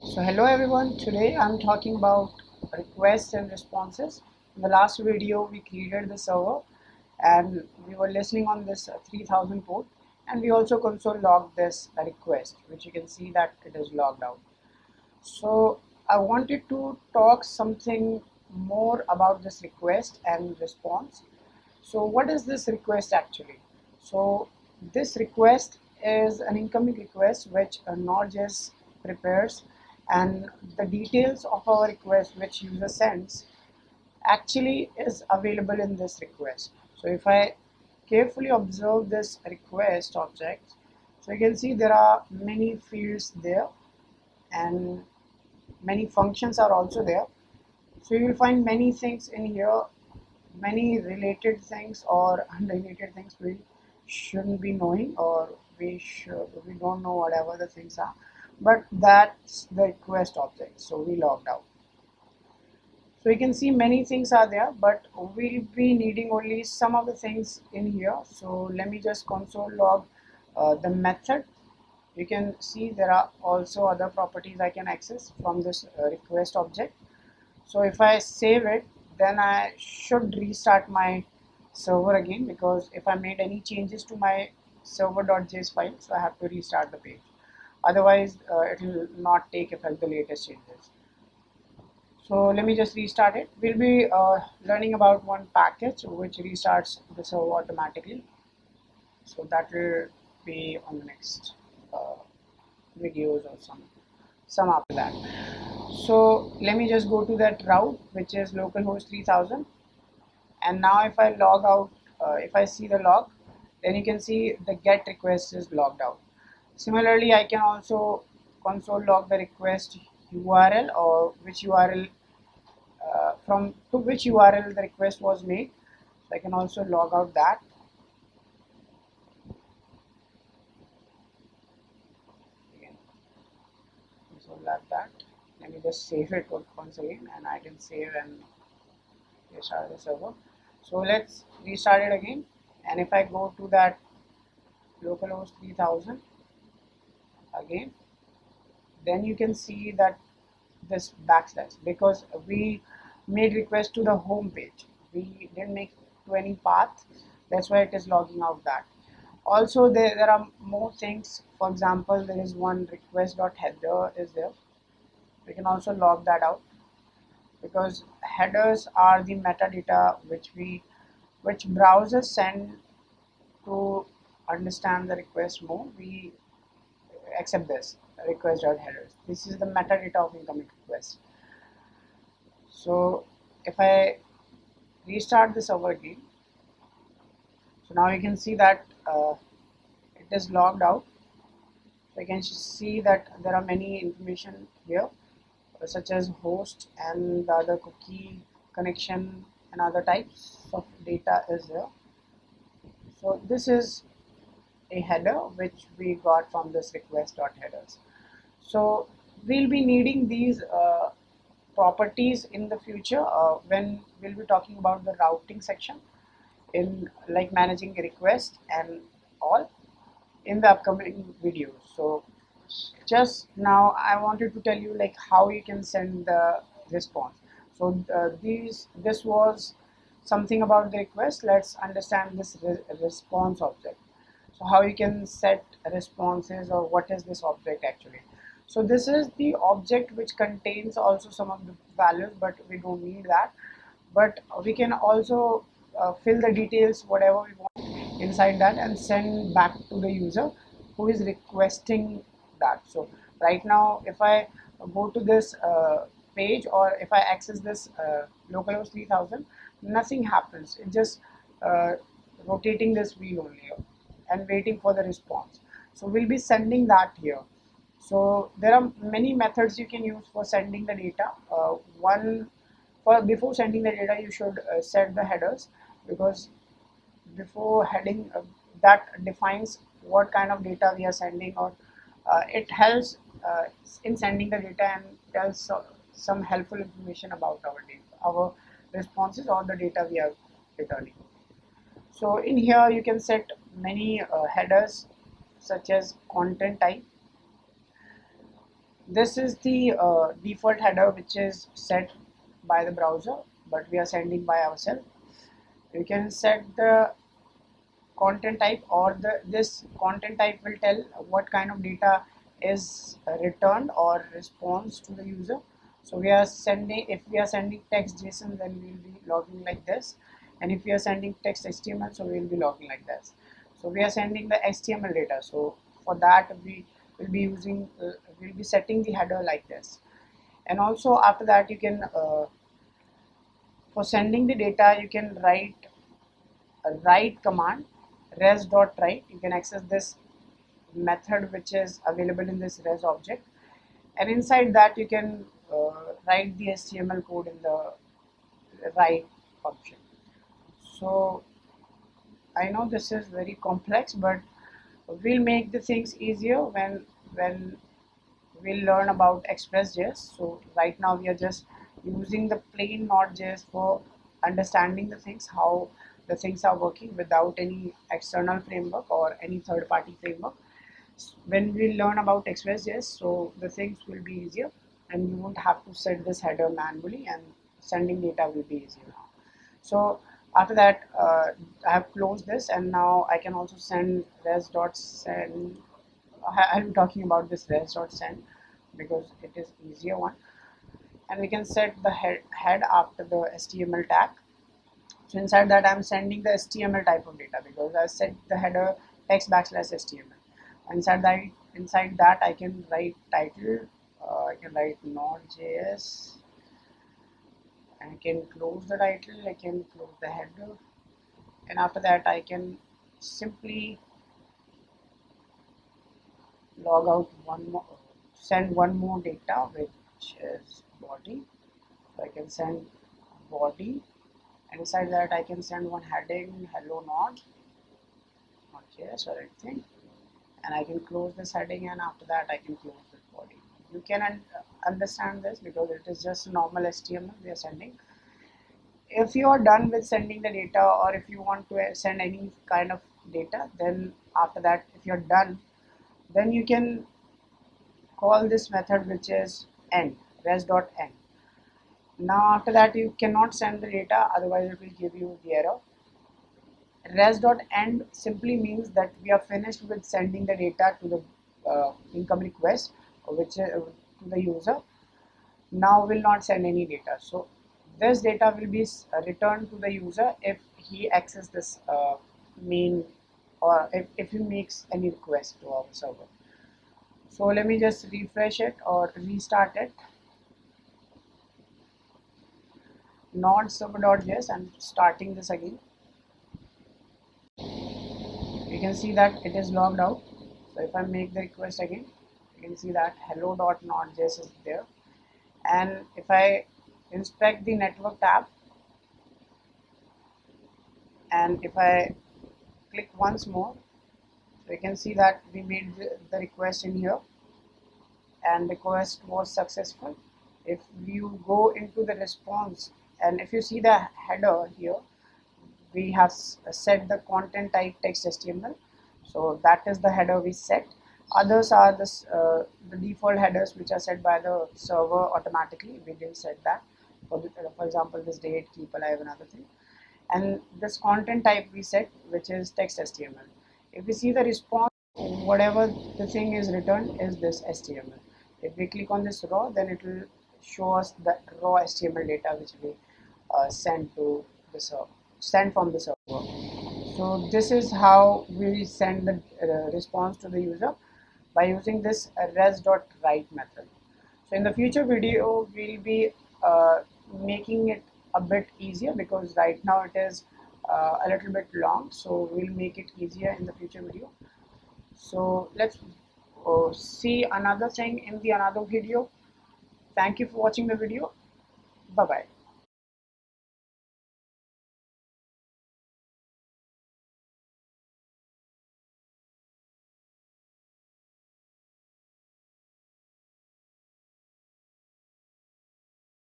So hello everyone, today I'm talking about requests and responses. In the last video we created the server and we were listening on this 3000 port, and we also console logged this request, which you can see that it is logged out. So I wanted to talk something more about this request and response. So what is this request actually? So this request is an incoming request which Node.js prepares, and the details of our request which user sends actually is available in this request. So if I carefully observe this request object, so you can see there are many fields there and many functions are also there. So you will find many things in here, many related things or unrelated things we shouldn't be knowing, or we don't know whatever the things are, but that's the request object. So we logged out. So you can see many things are there, but we'll be needing only some of the things in here. So let me just console log the method. You can see there are also other properties I can access from this request object. So if I save it, then I should restart my server again, because if I made any changes to my server.js file, so I have to restart the page. Otherwise, it will not take effect the latest changes. So let me just restart it. We'll be learning about one package which restarts the server automatically. So that will be on the next uh, videos or some after that. So let me just go to that route which is localhost 3000, and now if I log out, if I see the log, then you can see the get request is logged out. Similarly, I can also console log the request URL, or which URL from to which URL the request was made. So I can also log out that. Again, console log that. Let me just save it once again, and I can save and restart the server. So let's restart it again, and if I go to that localhost 3000 again, then you can see that this backslash, because we made request to the home page, we didn't make to any path, that's why it is logging out that. Also there are more things. For example, there is one request.header is there. We can also log that out, because headers are the metadata which browsers send to understand the request more. We accept this request.headers. This is the metadata of incoming request. So if I restart the server again, so now you can see that it is logged out. So you can see that there are many information here, such as host and the other cookie connection and other types of data is there. So this is a header which we got from this request.headers. So we'll be needing these properties in the future when we'll be talking about the routing section, in like managing a request and all, in the upcoming videos. So just now I wanted to tell you like how you can send the response. So this was something about the request. Let's understand this response object. So how you can set responses, or what is this object actually. So this is the object which contains also some of the values, but we don't need that. But we can also fill the details whatever we want inside that and send back to the user who is requesting that. So right now if I go to this page, or if I access this localhost 3000, nothing happens. It just rotating this wheel only and waiting for the response. So we'll be sending that here. So there are many methods you can use for sending the data. One, for before sending the data you should set the headers, because before heading that defines what kind of data we are sending, or it helps in sending the data and tells some helpful information about our data, our responses, or the data we are returning. So in here you can set many headers, such as content type. This is the default header which is set by the browser, but we are sending by ourselves. You can set the content type, or this content type will tell what kind of data is returned or response to the user. So we are sending, if we are sending text JSON, then we will be logging like this, and if we are sending text HTML, so we will be logging like this. So we are sending the HTML data, so for that we will be using we'll be setting the header like this. And also after that, you can for sending the data, you can write a write command, res.write. You can access this method which is available in this res object, and inside that you can write the HTML code in the write function. So I know this is very complex, but we'll make the things easier when we'll learn about Express.js. So right now we are just using the plain Node.js for understanding the things, how the things are working without any external framework or any third-party framework. When we learn about Express.js, so the things will be easier, and you won't have to set this header manually, and sending data will be easier now. So after that, I have closed this, and now I can also send res.send. I'm talking about this res.send because it is easier one, and we can set the head after the HTML tag. So inside that, I'm sending the HTML type of data because I set the header text \HTML. Inside that I can write title, I can write Node.js, I can close the title, I can close the header, and after that I can simply log out one more, send one more data, which is body. So I can send body, and inside that I can send one heading, hello Node.js or anything, and I can close this heading, and after that I can close this body. You can understand this because it is just normal HTML we are sending. If you are done with sending the data, or if you want to send any kind of data, then after that, if you're done, then you can call this method which is end, res.end. Now after that, you cannot send the data, otherwise it will give you the error. Res.end simply means that we are finished with sending the data to the income request, which is to the user. Now will not send any data. So this data will be returned to the user if he accesses this main, or if he makes any request to our server. So let me just refresh it or restart it. Node server.js, I'm starting this again. You can see that it is logged out. So if I make the request again, you can see that hello.node.js is there. And if I inspect the network tab, and if I click once more, so you can see that we made the request in here, and the request was successful. If you go into the response, and if you see the header here, we have set the content type text HTML, so that is the header we set. Others are the default headers which are set by the server automatically. We didn't set that. For example, this date, keep alive, another thing. And this content type we set, which is text HTML. If we see the response, whatever the thing is returned is this HTML. If we click on this raw, then it will show us the raw HTML data which we send to the server, send from the server. So this is how we send the response to the user, by using this res.write method. So in the future video, we'll be making it a bit easier, because right now it is a little bit long, so we'll make it easier in the future video. So let's see another thing in the another video. Thank you for watching the video. Bye bye.